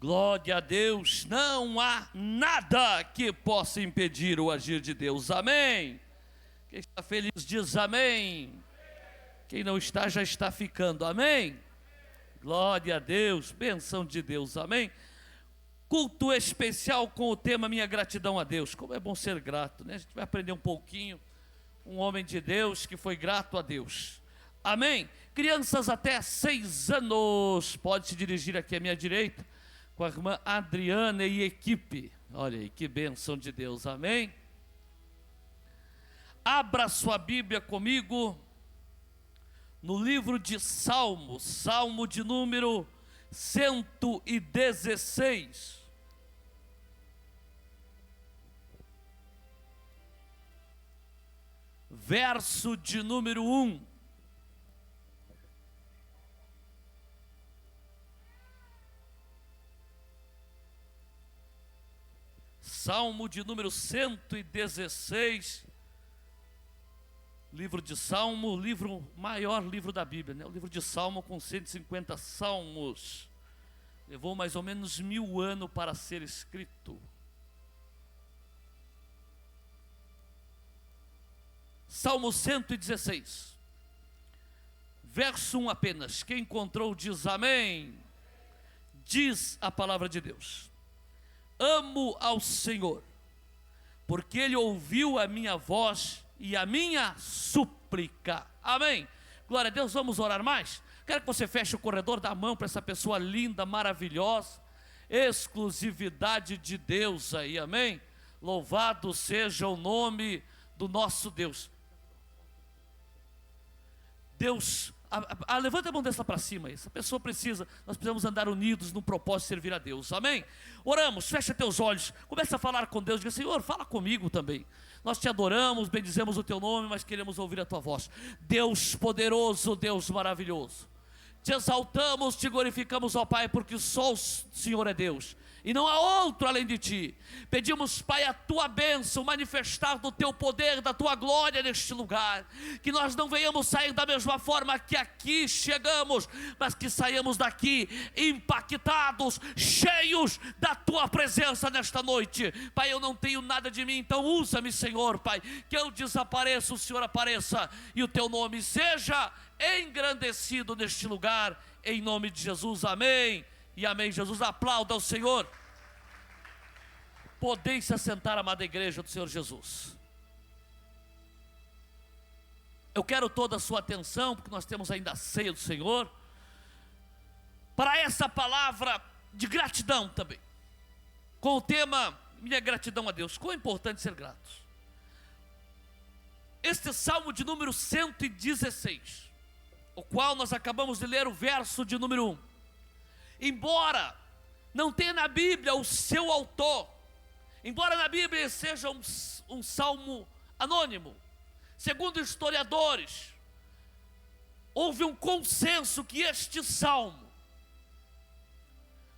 Glória a Deus, não há nada que possa impedir o agir de Deus, amém? Quem está feliz diz amém. Quem não está, já está ficando, amém? Glória a Deus, bênção de Deus, amém? Culto especial com o tema Minha Gratidão a Deus. Como é bom ser grato, né? A gente vai aprender um pouquinho. Um homem de Deus que foi grato a Deus, amém? Crianças até 6 anos, pode se dirigir aqui à minha direita, com a irmã Adriana e equipe. Olha aí, que bênção de Deus, amém? Abra sua Bíblia comigo no livro de Salmos, Salmo de número 116. Verso de número 1. Salmo de número 116. Livro de Salmo, maior livro da Bíblia, né? O livro de Salmo com 150 salmos. Levou mais ou menos 1000 anos para ser escrito. Salmo 116, verso 1 apenas. Quem encontrou diz amém. Diz a palavra de Deus: amo ao Senhor, porque Ele ouviu a minha voz e a minha súplica, amém? Glória a Deus. Vamos orar mais? Quero que você feche o corredor, dá a mão para essa pessoa linda, maravilhosa, exclusividade de Deus aí, amém? Louvado seja o nome do nosso Deus. Deus, levanta a mão dessa para cima, essa pessoa precisa, nós precisamos andar unidos no propósito de servir a Deus, amém? Oramos, fecha teus olhos, começa a falar com Deus, diga: Senhor, fala comigo também. Nós te adoramos, bendizemos o teu nome, mas queremos ouvir a tua voz. Deus poderoso, Deus maravilhoso, te exaltamos, te glorificamos, ó Pai, porque só o Senhor é Deus e não há outro além de ti. Pedimos, Pai, a tua bênção, manifestar do teu poder, da tua glória neste lugar, que nós não venhamos sair da mesma forma que aqui chegamos, mas que saiamos daqui impactados, cheios da tua presença nesta noite. Pai, eu não tenho nada de mim, então usa-me, Senhor, Pai, que eu desapareça, o Senhor apareça e o teu nome seja engrandecido neste lugar, em nome de Jesus, amém e amém. Jesus, aplauda ao Senhor. Podeis se assentar, amada igreja do Senhor Jesus. Eu quero toda a sua atenção, porque nós temos ainda a ceia do Senhor, para essa palavra de gratidão também, com o tema Minha Gratidão a Deus. Quão é importante ser gratos. Este salmo de número 116, o qual nós acabamos de ler o verso de número 1, embora não tenha na Bíblia o seu autor, embora na Bíblia seja um salmo anônimo, segundo historiadores, houve um consenso que este salmo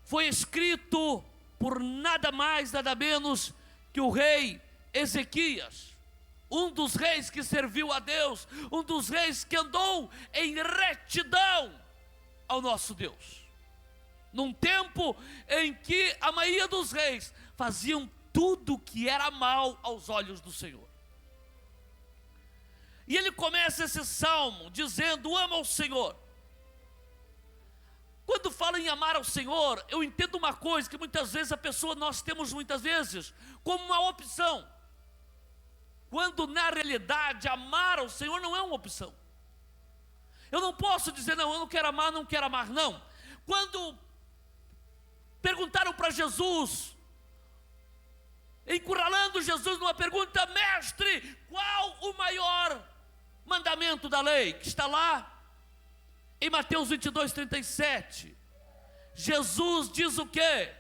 foi escrito por nada mais, nada menos que o rei Ezequias, um dos reis que serviu a Deus, um dos reis que andou em retidão ao nosso Deus, num tempo em que a maioria dos reis faziam tudo o que era mal aos olhos do Senhor. E ele começa esse salmo dizendo: ama ao Senhor. Quando fala em amar ao Senhor, eu entendo uma coisa, que muitas vezes nós temos muitas vezes como uma opção, quando na realidade amar ao Senhor não é uma opção. Eu não posso dizer: não, eu não quero amar, não. Quando perguntaram para Jesus, encurralando Jesus numa pergunta: mestre, qual o maior mandamento da lei? Que está lá em Mateus 22:37. Jesus diz o quê?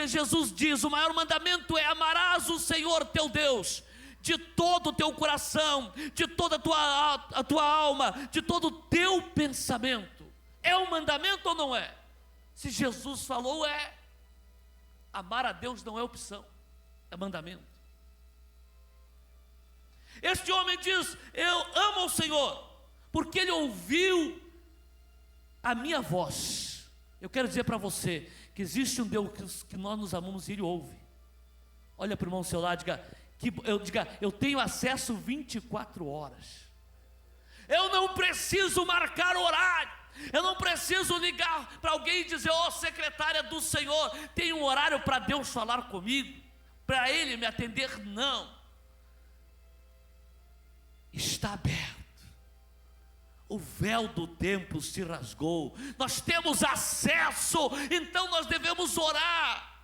Jesus diz: o maior mandamento é: amarás o Senhor teu Deus de todo o teu coração, de toda a tua alma, de todo o teu pensamento. É um mandamento ou não é? Se Jesus falou, é. Amar a Deus não é opção, é mandamento. Este homem diz: eu amo o Senhor, porque Ele ouviu a minha voz. Eu quero dizer para você que existe um Deus que nós nos amamos e Ele ouve. Olha para o irmão seu lado, diga, eu tenho acesso 24 horas. Eu não preciso marcar horário. Eu não preciso ligar para alguém e dizer: ó, secretária do Senhor, tem um horário para Deus falar comigo, para Ele me atender. Não. Está aberto. O véu do templo se rasgou. Nós temos acesso, então nós devemos orar.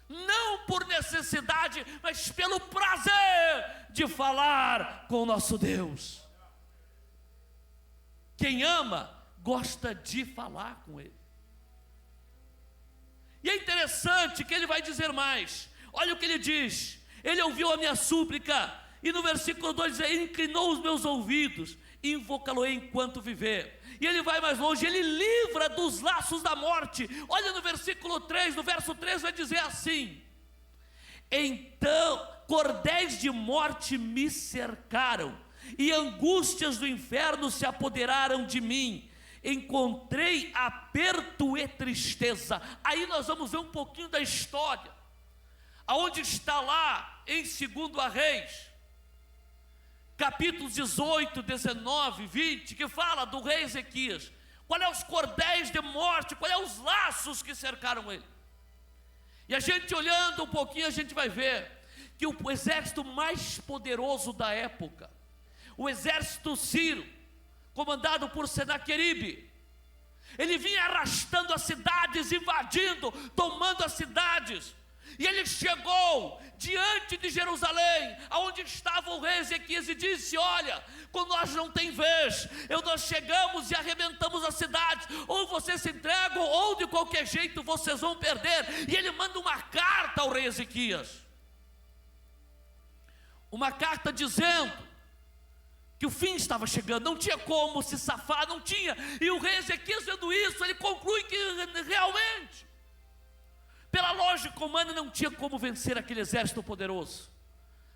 Não por necessidade, mas pelo prazer de falar com o nosso Deus. Quem ama, gosta de falar com Ele. E é interessante que ele vai dizer mais. Olha o que ele diz: Ele ouviu a minha súplica, e no versículo 2 diz: Ele inclinou os meus ouvidos, e invocá-lo-ei enquanto viver. E ele vai mais longe: Ele livra dos laços da morte. Olha no versículo 3, no verso 3 vai dizer assim: Então cordéis de morte me cercaram, e angústias do inferno se apoderaram de mim. Encontrei aperto e tristeza. Aí nós vamos ver um pouquinho da história, aonde está lá em 2 Reis, capítulos 18, 19, 20, que fala do rei Ezequias. Qual é os cordéis de morte, qual é os laços que cercaram ele. E a gente olhando um pouquinho, a gente vai ver que o exército mais poderoso da época, o exército sírio, comandado por Senaqueribe, ele vinha arrastando as cidades, invadindo, tomando as cidades. E ele chegou diante de Jerusalém, aonde estava o rei Ezequias, e disse: olha, com nós não tem vez, nós chegamos e arrebentamos a cidade, ou vocês se entregam, ou de qualquer jeito vocês vão perder. E ele manda uma carta ao rei Ezequias, uma carta dizendo que o fim estava chegando, não tinha como se safar, não tinha. E o rei Ezequias, vendo isso, ele conclui que realmente, pela lógica humana, não tinha como vencer aquele exército poderoso.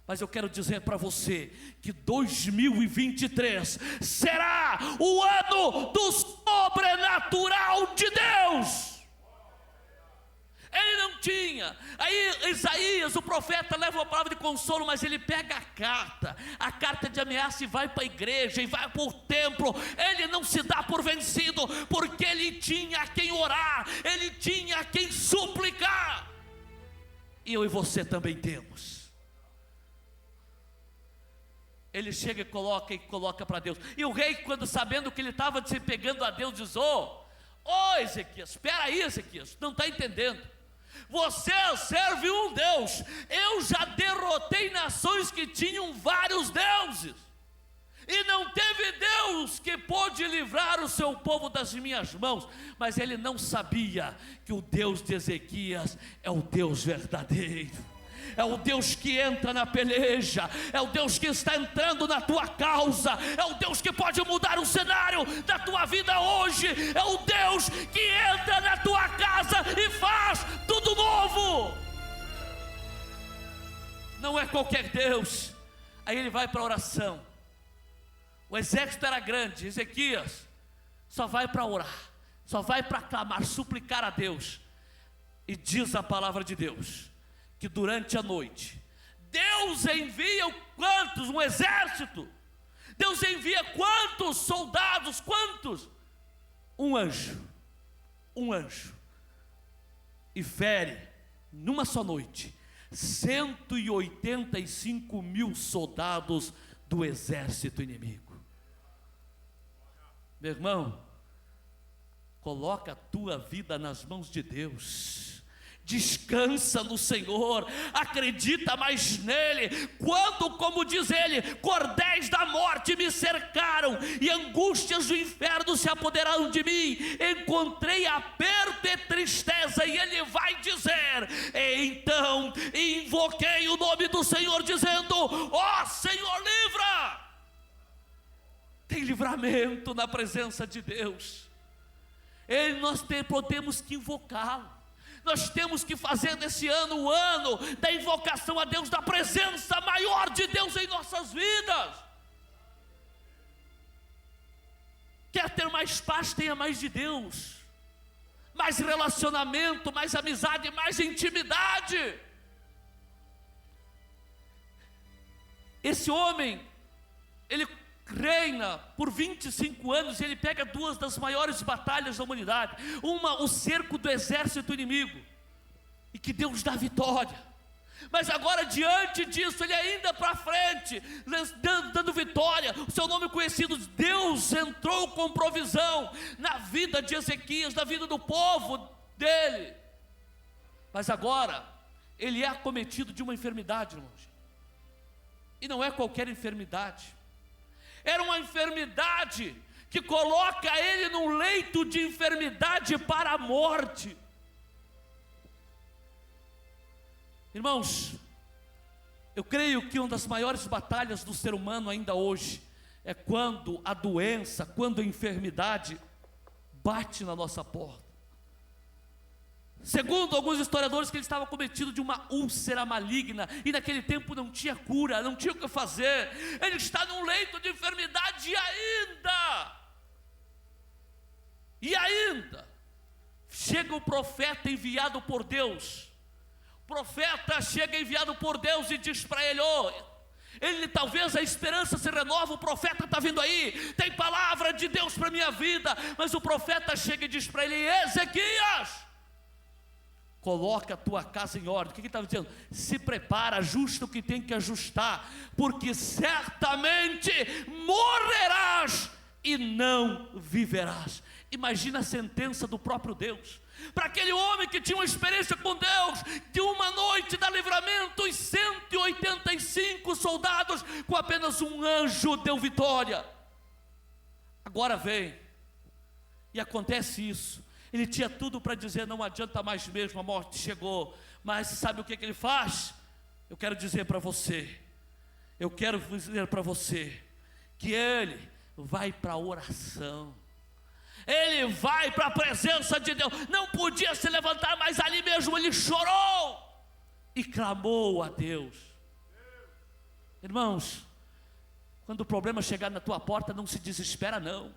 Mas eu quero dizer para você que 2023 será o ano do sobrenatural de Deus. Ele não tinha. Aí Isaías, o profeta, leva uma palavra de consolo, mas ele pega a carta de ameaça, e vai para a igreja, e vai para o templo. Ele não se dá por vencido, porque ele tinha a quem orar, ele tinha a quem suplicar. E eu e você também temos. Ele chega e coloca para Deus. E o rei, quando sabendo que ele estava se pegando a Deus, diz: ô Ezequias, espera aí, Ezequias, não está entendendo. Você serve um Deus. Eu já derrotei nações que tinham vários deuses, e não teve Deus que pôde livrar o seu povo das minhas mãos. Mas ele não sabia que o Deus de Ezequias é o Deus verdadeiro. É o Deus que entra na peleja, é o Deus que está entrando na tua causa, é o Deus que pode mudar o cenário da tua vida hoje, é o Deus que entra na tua casa e faz tudo novo. Não é qualquer Deus. Aí ele vai para a oração. O exército era grande, Ezequias só vai para orar, só vai para clamar, suplicar a Deus. E diz a palavra de Deus que durante a noite Deus envia quantos? Um exército. Deus envia quantos soldados? Quantos? Um anjo. E fere numa só noite 185 mil soldados do exército inimigo. Meu irmão, coloca a tua vida nas mãos de Deus. Descansa no Senhor, acredita mais nele. Quando, como diz ele, cordéis da morte me cercaram, e angústias do inferno se apoderaram de mim, encontrei aperto e tristeza. E ele vai dizer: então invoquei o nome do Senhor, dizendo: ó Senhor, livra. Tem livramento na presença de Deus. Nós podemos que invocá-lo. Nós temos que fazer desse ano o ano da invocação a Deus, da presença maior de Deus em nossas vidas. Quer ter mais paz? Tenha mais de Deus. mais relacionamento, mais amizade, mais intimidade. Esse homem, ele reina por 25 anos e ele pega duas das maiores batalhas da humanidade. Uma, o cerco do exército inimigo, e que Deus dá vitória. Mas agora, diante disso, ele ainda para frente, dando vitória, o seu nome conhecido, Deus entrou com provisão na vida de Ezequias, na vida do povo dele. Mas agora, ele é acometido de uma enfermidade, irmãos. E não é qualquer enfermidade. Era uma enfermidade que coloca ele num leito de enfermidade para a morte. Irmãos, eu creio que uma das maiores batalhas do ser humano ainda hoje é quando a doença, quando a enfermidade bate na nossa porta. Segundo alguns historiadores, que ele estava cometido de uma úlcera maligna, e naquele tempo não tinha cura, não tinha o que fazer. Ele está num leito de enfermidade e ainda chega o profeta enviado por Deus. O profeta chega enviado por Deus e diz para ele: ele, talvez a esperança se renova, o profeta está vindo aí, tem palavra de Deus para a minha vida. Mas o profeta chega e diz para ele: Ezequias, coloca a tua casa em ordem. O que ele estava dizendo? Se prepara, ajusta o que tem que ajustar, porque certamente morrerás e não viverás. Imagina a sentença do próprio Deus para aquele homem que tinha uma experiência com Deus, de uma noite da livramento, os 185 soldados, com apenas um anjo deu vitória. Agora vem e acontece isso. Ele tinha tudo para dizer: não adianta mais mesmo, a morte chegou. Mas sabe o que ele faz? Eu quero dizer para você, que ele vai para a oração. Ele vai para a presença de Deus. Não podia se levantar, mas ali mesmo ele chorou e clamou a Deus. Irmãos, quando o problema chegar na tua porta, não se desespera não.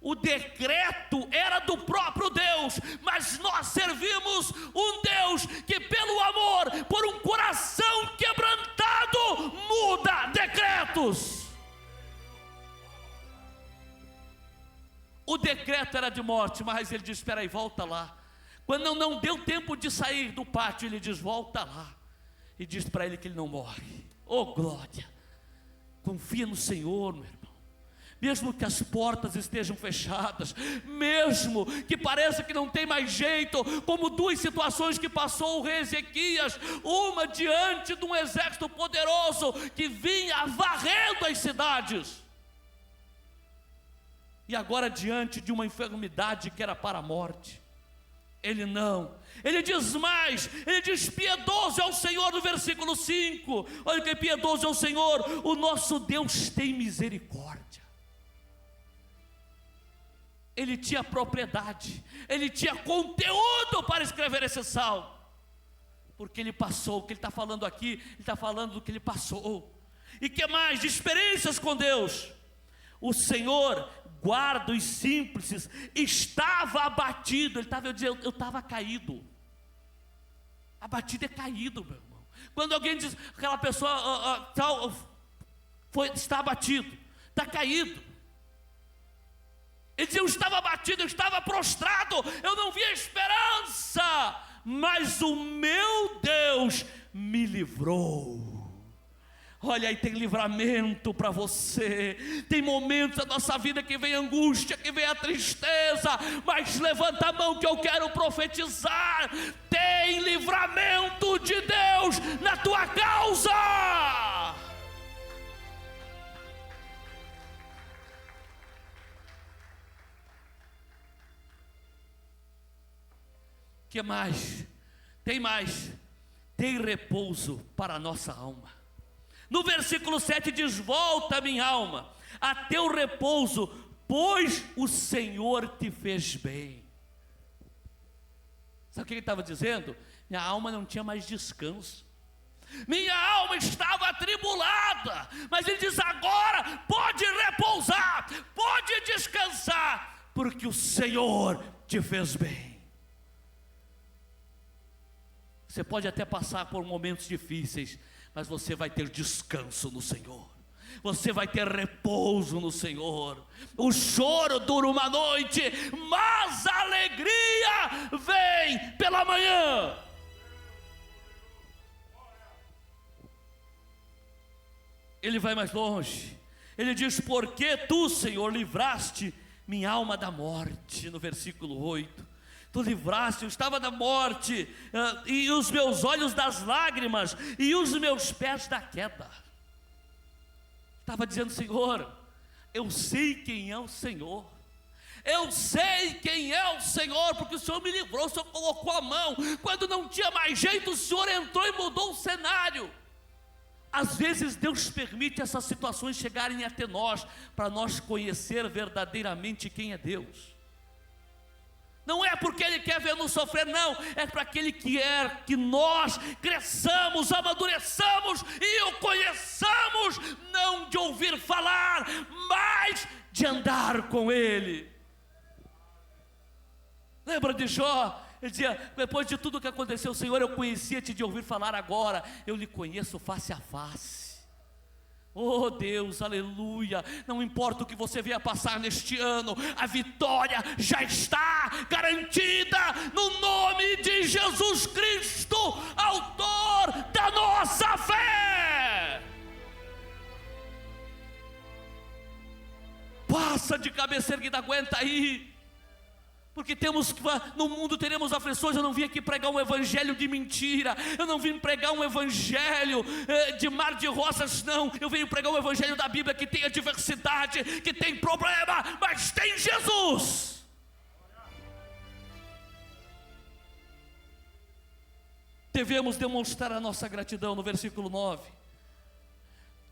O decreto era do próprio Deus, mas nós servimos um Deus que, pelo amor, por um coração quebrantado, muda decretos. O decreto era de morte, mas ele diz: espera aí, volta lá. Quando não deu tempo de sair do pátio, ele diz: volta lá. E diz para ele que ele não morre. Oh glória! Confia no Senhor, meu irmão. Mesmo que as portas estejam fechadas, mesmo que pareça que não tem mais jeito, como duas situações que passou o rei Ezequias, uma diante de um exército poderoso que vinha varrendo as cidades, e agora diante de uma enfermidade que era para a morte. Ele não, ele diz mais, ele diz: piedoso é o Senhor, no versículo 5, olha que piedoso é o Senhor, o nosso Deus tem misericórdia. Ele tinha propriedade, ele tinha conteúdo para escrever esse salmo, porque ele passou. O que ele está falando aqui, ele está falando do que ele passou. E que mais? De experiências com Deus. O Senhor guarda os simples. Estava abatido, ele estava dizendo: eu estava caído. Abatido é caído, meu irmão. Quando alguém diz, aquela pessoa está abatido, está caído. Ele dizia: eu estava abatido, eu estava prostrado, eu não via esperança, mas o meu Deus me livrou. Olha aí, tem livramento para você. Tem momentos da nossa vida que vem a angústia, que vem a tristeza, mas levanta a mão que eu quero profetizar: tem livramento de Deus na tua causa. Que mais? Tem mais. Tem repouso para a nossa alma. No versículo 7 diz: volta, minha alma, a teu repouso, pois o Senhor te fez bem. Sabe o que ele estava dizendo? Minha alma não tinha mais descanso. Minha alma estava atribulada, mas ele diz: agora pode repousar, pode descansar, porque o Senhor te fez bem. Você pode até passar por momentos difíceis, mas você vai ter descanso no Senhor. Você vai ter repouso no Senhor. O choro dura uma noite, mas a alegria vem pela manhã. Ele vai mais longe. Ele diz: porque tu, Senhor, livraste minha alma da morte, no versículo 8. Tu livraste, eu estava da morte, e os meus olhos das lágrimas, e os meus pés da queda. Estava dizendo: Senhor, eu sei quem é o Senhor. Eu sei quem é o Senhor, porque o Senhor me livrou, o Senhor colocou a mão. Quando não tinha mais jeito, o Senhor entrou e mudou o cenário. Às vezes Deus permite essas situações chegarem até nós, para nós conhecer verdadeiramente quem é Deus. Não é porque Ele quer ver-nos sofrer, não. É para que Ele quer que nós cresçamos, amadureçamos e o conheçamos, não de ouvir falar, mas de andar com Ele. Lembra de Jó? Ele dizia: depois de tudo que aconteceu, Senhor, eu conhecia-te de ouvir falar, agora eu lhe conheço face a face. Oh Deus, aleluia. Não importa o que você venha passar neste ano, a vitória já está garantida no nome de Jesus Cristo, autor da nossa fé. Passa de cabeça erguida, aguenta aí. Porque no mundo teremos aflições. Eu não vim aqui pregar um evangelho de mentira. Eu não vim pregar um evangelho de mar de rosas, não. Eu venho pregar um evangelho da Bíblia que tem adversidade, que tem problema, mas tem Jesus. Devemos demonstrar a nossa gratidão. No versículo 9: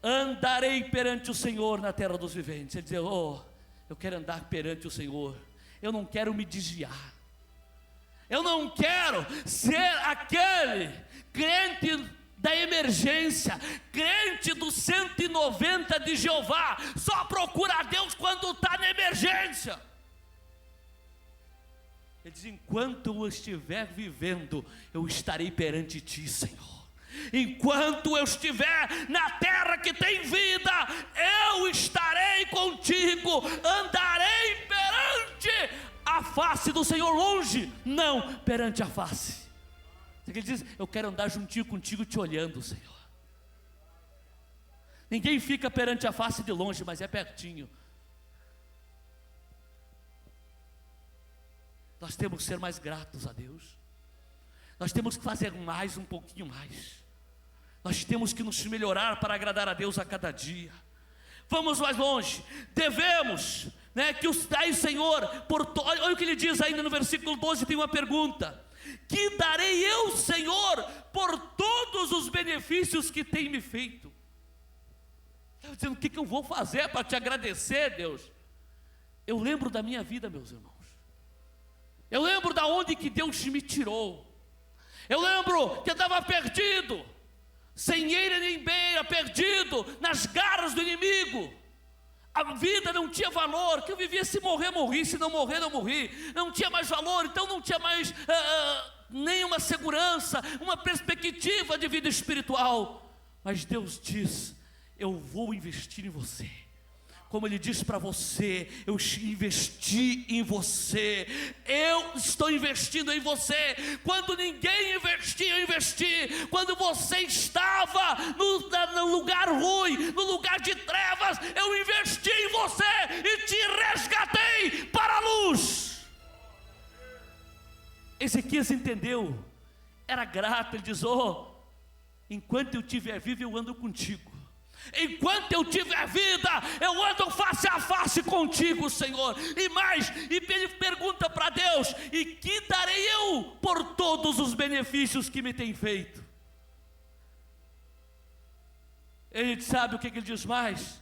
andarei perante o Senhor na terra dos viventes. Ele diz: oh, eu quero andar perante o Senhor. Eu não quero me desviar. Eu não quero ser aquele crente da emergência, crente do 190 de Jeová, só procura a Deus quando está na emergência. Ele diz: enquanto eu estiver vivendo, eu estarei perante ti, Senhor. Enquanto eu estiver na terra que tem vida, eu estarei contigo, andarei perante a face do Senhor, longe, não perante a face. Ele diz: eu quero andar juntinho contigo, te olhando, Senhor. Ninguém fica perante a face de longe, mas é pertinho. Nós temos que ser mais gratos a Deus. Nós temos que fazer mais, um pouquinho mais. Nós temos que nos melhorar para agradar a Deus a cada dia. Vamos mais longe. Devemos, que os dai, Senhor, olha o que ele diz ainda no versículo 12, tem uma pergunta: que darei eu, Senhor, por todos os benefícios que tem me feito? Está dizendo: o que eu vou fazer para te agradecer, Deus? Eu lembro da minha vida, meus irmãos. Eu lembro da onde que Deus me tirou. Eu lembro que eu estava perdido, sem eira nem beira, perdido nas garras do inimigo. A vida não tinha valor, que eu vivia: se morrer, morri, se não morrer, não morri. Não tinha mais valor, então não tinha mais nenhuma segurança, uma perspectiva de vida espiritual. Mas Deus diz: eu vou investir em você. Como Ele diz para você: eu investi em você. Eu estou investindo em você. Quando ninguém investia, eu investi. Quando você estava no lugar ruim, no lugar de trevas, eu investi em você e te resgatei para a luz. Ezequias entendeu, era grato. Ele diz: oh, enquanto eu estiver vivo, eu ando contigo. Enquanto eu tiver vida, eu ando face a face contigo, Senhor. E mais, e ele pergunta para Deus: e que darei eu por todos os benefícios que me tem feito? Ele sabe o que ele diz mais?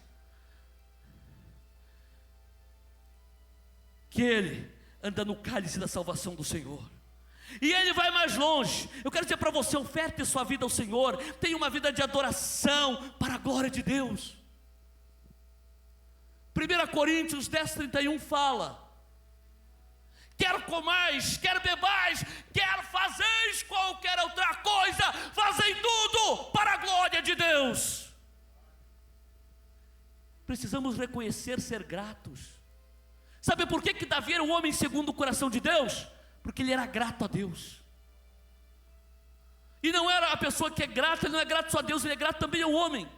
Que ele anda no cálice da salvação do Senhor. E ele vai mais longe. Eu quero dizer para você: oferte sua vida ao Senhor. Tenha uma vida de adoração para a glória de Deus. 1 Coríntios 10:31 fala: comais, quer bebais, quer fazeis qualquer outra coisa, fazei tudo para a glória de Deus. Precisamos reconhecer, ser gratos. Sabe por que Davi era um homem segundo o coração de Deus? Porque ele era grato a Deus. E não era a pessoa que é grata, ele não é grato só a Deus, ele é grato também ao homem.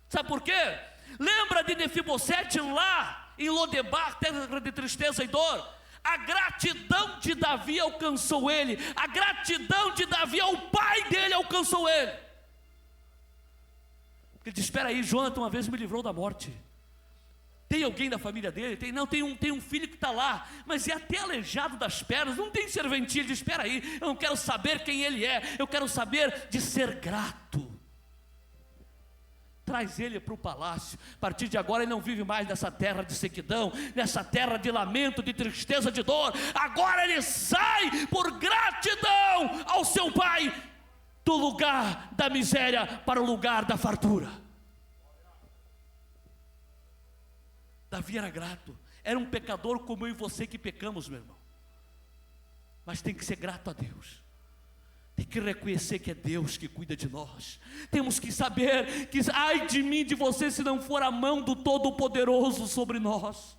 Sabe por quê? Lembra de Mefibosete lá em Lodebar, terra de tristeza e dor? A gratidão de Davi alcançou ele, a gratidão de Davi ao pai dele alcançou ele. Ele diz: espera aí, Jonathan uma vez me livrou da morte. Tem alguém da família dele? Tem um filho que está lá, mas é até aleijado das pernas, não tem serventia. Ele diz: espera aí, eu não quero saber quem ele é, eu quero saber de ser grato. Traz ele para o palácio. A partir de agora ele não vive mais nessa terra de sequidão, nessa terra de lamento, de tristeza, de dor. Agora ele sai por gratidão ao seu pai, do lugar da miséria para o lugar da fartura. Davi era grato, era um pecador como eu e você que pecamos, meu irmão. Mas tem que ser grato a Deus. Tem que reconhecer que é Deus que cuida de nós. Temos que saber que ai de mim, de você, se não for a mão do Todo-Poderoso sobre nós.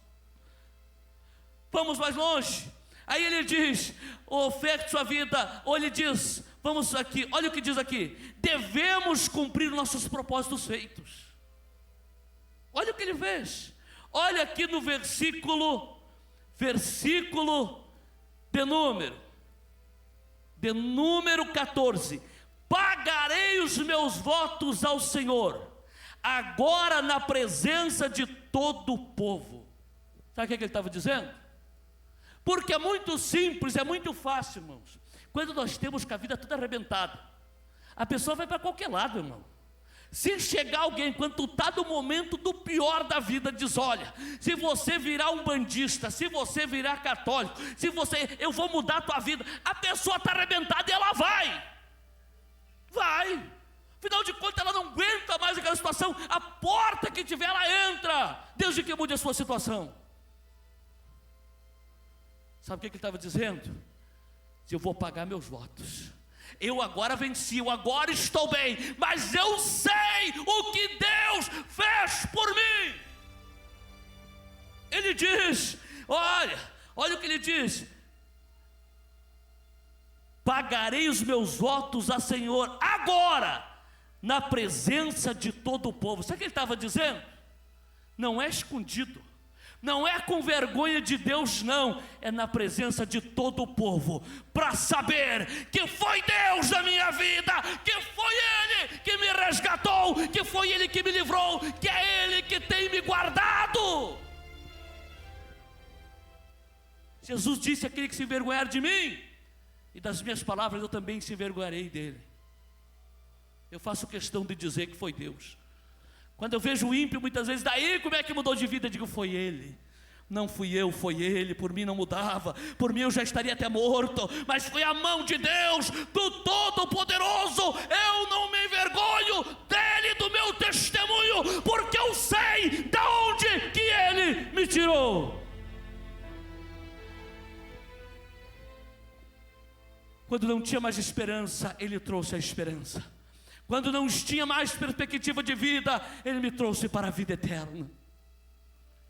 Vamos mais longe. Aí ele diz: oferte sua vida. Ou ele diz, vamos aqui, olha o que diz aqui: devemos cumprir nossos propósitos feitos. Olha o que ele fez. Olha aqui no versículo de número 14: pagarei os meus votos ao Senhor, agora na presença de todo o povo. Sabe o que ele estava dizendo? Porque é muito simples, é muito fácil, irmãos. Quando nós temos com a vida toda arrebentada, a pessoa vai para qualquer lado, irmão. Se chegar alguém, quando tu está no momento do pior da vida, diz: olha, se você virar um bandista, se você virar católico, eu vou mudar a tua vida. A pessoa está arrebentada e ela vai. Afinal de contas ela não aguenta mais aquela situação. A porta que tiver ela entra, desde que mude a sua situação. Sabe o que ele estava dizendo? Eu vou pagar meus votos. Eu agora venci, eu agora estou bem, mas eu sei o que Deus fez por mim. Ele diz, olha o que ele diz: pagarei os meus votos a Senhor agora, na presença de todo o povo. Sabe o que ele estava dizendo? Não é escondido, não é com vergonha de Deus, não, é na presença de todo o povo, para saber que foi Deus na minha vida, que foi Ele que me resgatou, que foi Ele que me livrou, que é Ele que tem me guardado. Jesus disse: aquele que se envergonhar de mim e das minhas palavras, eu também se envergonharei dele. Eu faço questão de dizer que foi Deus. Quando eu vejo o ímpio muitas vezes, daí como é que mudou de vida? Eu digo: foi ele. Não fui eu, foi ele. Por mim não mudava, por mim eu já estaria até morto, mas foi a mão de Deus, do Todo-Poderoso. Eu não me envergonho dele, do meu testemunho, porque eu sei de onde que ele me tirou. Quando não tinha mais esperança, ele trouxe a esperança. Quando não tinha mais perspectiva de vida, Ele me trouxe para a vida eterna.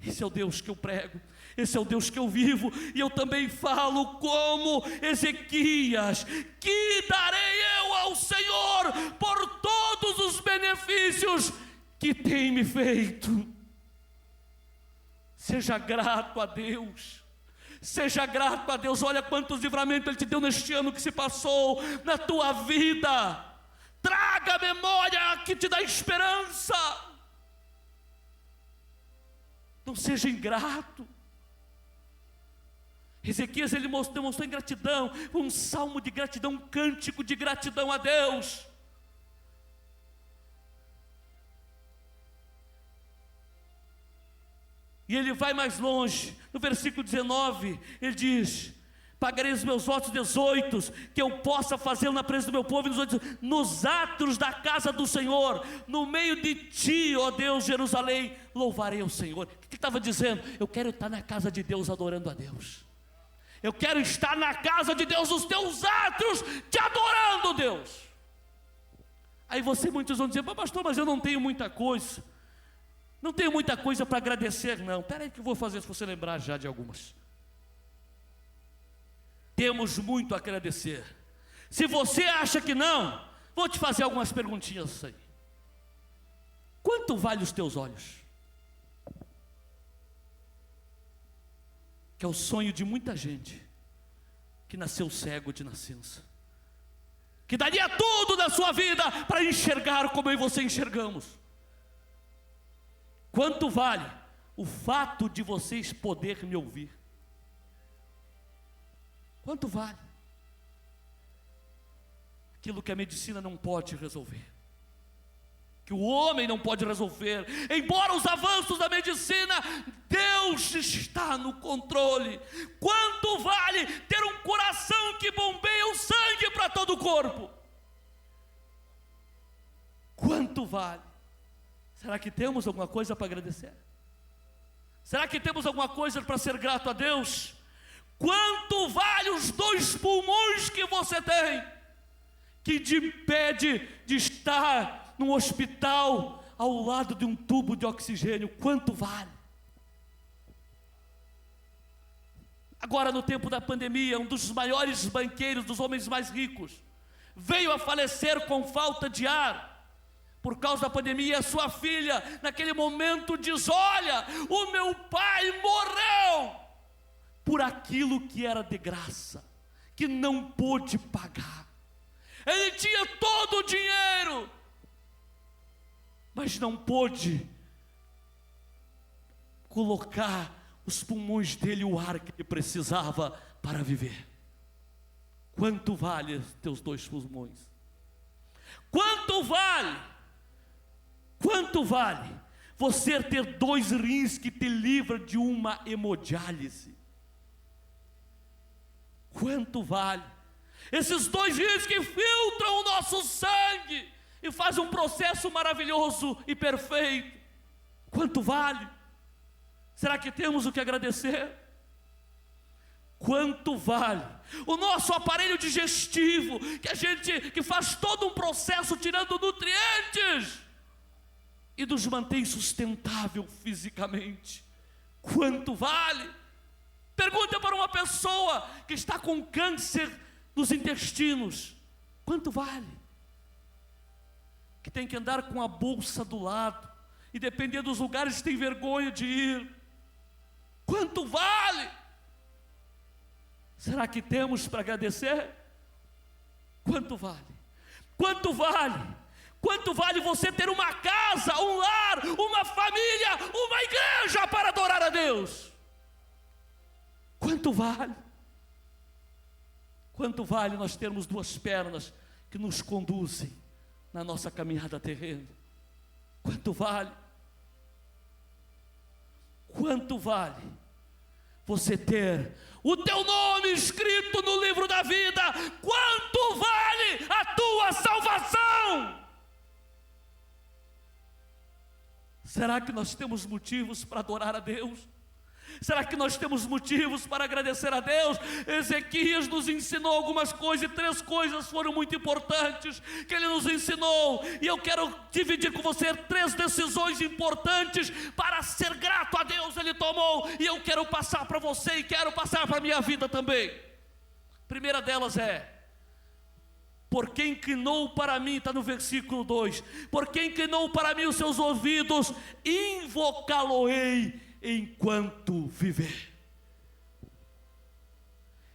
Esse é o Deus que eu prego, esse é o Deus que eu vivo. E eu também falo como Ezequias: que darei eu ao Senhor por todos os benefícios que tem me feito. Seja grato a Deus. Seja grato a Deus. Olha quantos livramentos Ele te deu neste ano que se passou na tua vida. Traga a memória que te dá esperança. Não seja ingrato. Ezequias, ele demonstrou ingratidão, um salmo de gratidão, um cântico de gratidão a Deus. E ele vai mais longe, no versículo 19, ele diz: pagarei os meus votos 18, que eu possa fazê-lo na presença do meu povo, nos atos da casa do Senhor, no meio de ti, ó Deus, Jerusalém, louvarei ao Senhor. O que ele estava dizendo? Eu quero estar na casa de Deus adorando a Deus. Eu quero estar na casa de Deus, nos teus átrios, te adorando, Deus. Aí muitos vão dizer: pastor, mas eu não tenho muita coisa. Não tenho muita coisa para agradecer, não. Espera aí que eu vou fazer, se você lembrar já de algumas. Temos muito a agradecer. Se você acha que não, vou te fazer algumas perguntinhas aí. Quanto vale os teus olhos? Que é o sonho de muita gente que nasceu cego de nascença, que daria tudo na sua vida para enxergar como eu e você enxergamos. Quanto vale o fato de vocês poderem me ouvir? Quanto vale aquilo que a medicina não pode resolver, que o homem não pode resolver? Embora os avanços da medicina, Deus está no controle. Quanto vale ter um coração que bombeia o sangue para todo o corpo? Quanto vale? Será que temos alguma coisa para agradecer? Será que temos alguma coisa para ser grato a Deus? Quanto vale os 2 pulmões que você tem, que te impede de estar num hospital ao lado de um tubo de oxigênio? Quanto vale? Agora, no tempo da pandemia, um dos maiores banqueiros, dos homens mais ricos, veio a falecer com falta de ar por causa da pandemia. A sua filha, naquele momento, diz: olha, o meu pai morreu por aquilo que era de graça, que não pôde pagar. Ele tinha todo o dinheiro, mas não pôde colocar os pulmões dele o ar que ele precisava para viver. Quanto vale os teus 2 pulmões? Quanto vale você ter 2 rins que te livram de uma hemodiálise? Quanto vale esses 2 rins que filtram o nosso sangue e fazem um processo maravilhoso e perfeito? Quanto vale? Será que temos o que agradecer? Quanto vale o nosso aparelho digestivo, que faz todo um processo tirando nutrientes e nos mantém sustentável fisicamente? Quanto vale? Pergunta para uma pessoa que está com câncer nos intestinos: quanto vale? Que tem que andar com a bolsa do lado e, dependendo dos lugares, tem vergonha de ir. Quanto vale? Será que temos para agradecer? Quanto vale? Quanto vale? Quanto vale você ter uma casa, um lar, uma família, uma igreja para adorar a Deus? Quanto vale? Quanto vale nós termos 2 pernas que nos conduzem na nossa caminhada terrena? Quanto vale? Quanto vale você ter o teu nome escrito no livro da vida? Quanto vale a tua salvação? Será que nós temos motivos para adorar a Deus? Será que nós temos motivos para agradecer a Deus? Ezequias nos ensinou algumas coisas, e 3 coisas foram muito importantes que ele nos ensinou, e eu quero dividir com você 3 decisões importantes para ser grato a Deus. Ele tomou, e eu quero passar para você e quero passar para a minha vida também. A primeira delas é: porque inclinou para mim, está no versículo 2, porque inclinou para mim os seus ouvidos, invocá-lo-ei enquanto viver.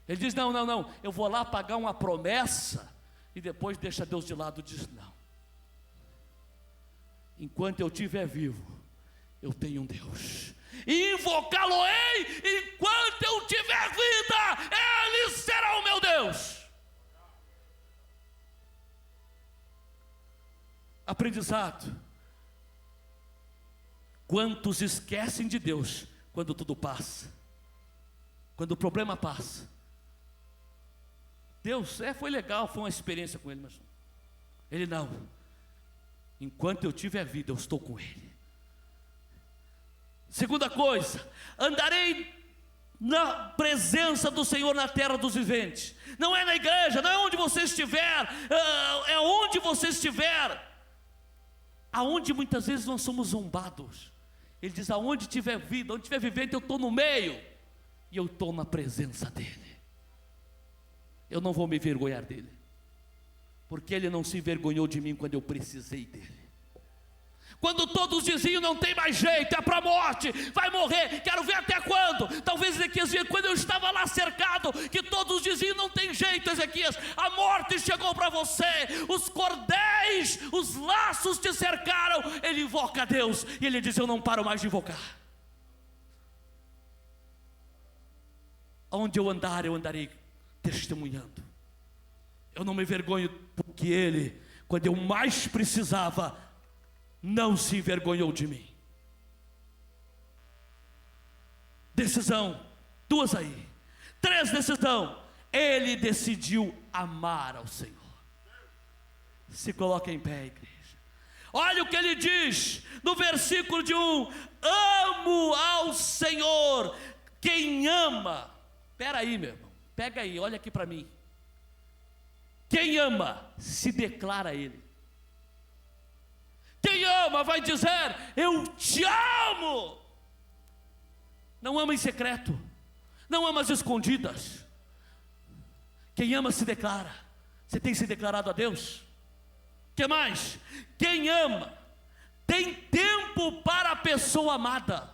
Ele diz: não, eu vou lá pagar uma promessa e depois deixa Deus de lado. Diz: não, enquanto eu estiver vivo, eu tenho um Deus, e invocá-lo-ei enquanto eu tiver vida. Ele será o meu Deus. Aprendizado: quantos esquecem de Deus quando tudo passa, quando o problema passa? Deus, foi legal, foi uma experiência com Ele, mas Ele não. Enquanto eu tiver vida, eu estou com Ele. Segunda coisa: andarei na presença do Senhor na terra dos viventes. Não é na igreja, não é onde você estiver, é onde você estiver. Aonde muitas vezes nós somos zombados. Ele diz, aonde tiver vida, onde tiver vivente, eu estou no meio. E eu estou na presença dEle. Eu não vou me envergonhar dEle. Porque Ele não se envergonhou de mim quando eu precisei dEle. Quando todos diziam, não tem mais jeito, é para a morte, vai morrer, quero ver até quando. Talvez Ezequias dizia, quando eu estava lá cercado, que todos diziam, não tem jeito, Ezequias, a morte chegou para você, os cordéis, os laços te cercaram. Ele invoca a Deus, e ele diz, eu não paro mais de invocar. Onde eu andar, eu andarei testemunhando. Eu não me envergonho, porque Ele, quando eu mais precisava, não se envergonhou de mim. Decisão, 2 aí. 3, decisão. Ele decidiu amar ao Senhor. Se coloca em pé, igreja. Olha o que ele diz no versículo de 1: amo ao Senhor. Quem ama, espera aí, meu irmão, pega aí, olha aqui para mim. Quem ama, se declara a Ele. Quem ama vai dizer, eu te amo. Não ama em secreto, não ama às escondidas. Quem ama se declara. Você tem se declarado a Deus? Que mais? Quem ama tem tempo para a pessoa amada.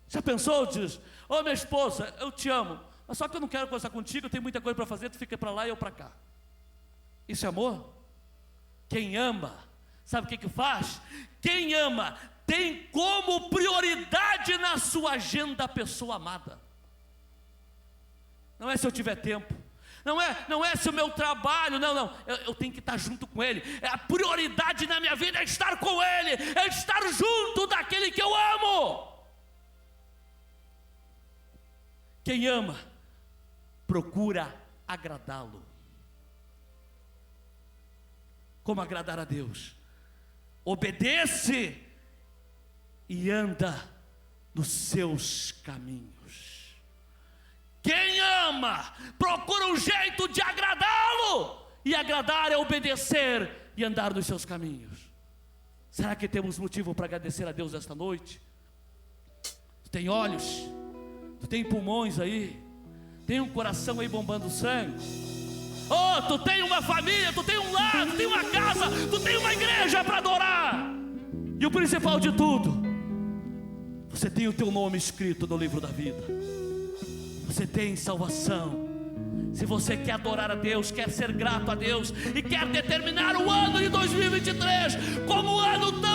Já pensou? Diz, ô minha esposa, eu te amo, mas só que eu não quero conversar contigo, eu tenho muita coisa para fazer, tu fica para lá e eu para cá. Isso é amor? Quem ama, sabe o que faz? Quem ama tem como prioridade na sua agenda a pessoa amada. Não é se eu tiver tempo, não é se o meu trabalho, não, eu tenho que estar junto com Ele. A prioridade na minha vida é estar com Ele, é estar junto daquele que eu amo. Quem ama, procura agradá-lo. Como agradar a Deus? Obedece e anda nos seus caminhos. Quem ama, procura um jeito de agradá-lo. E agradar é obedecer e andar nos seus caminhos. Será que temos motivo para agradecer a Deus esta noite? Tu tem olhos, tu tem pulmões aí, tem um coração aí bombando sangue. Oh, tu tem uma família, tu tem um lar, tu tem uma casa, tu tem uma igreja para adorar. E o principal de tudo, você tem o teu nome escrito no livro da vida. Você tem salvação. Se você quer adorar a Deus, quer ser grato a Deus e quer determinar o ano de 2023 como um ano tão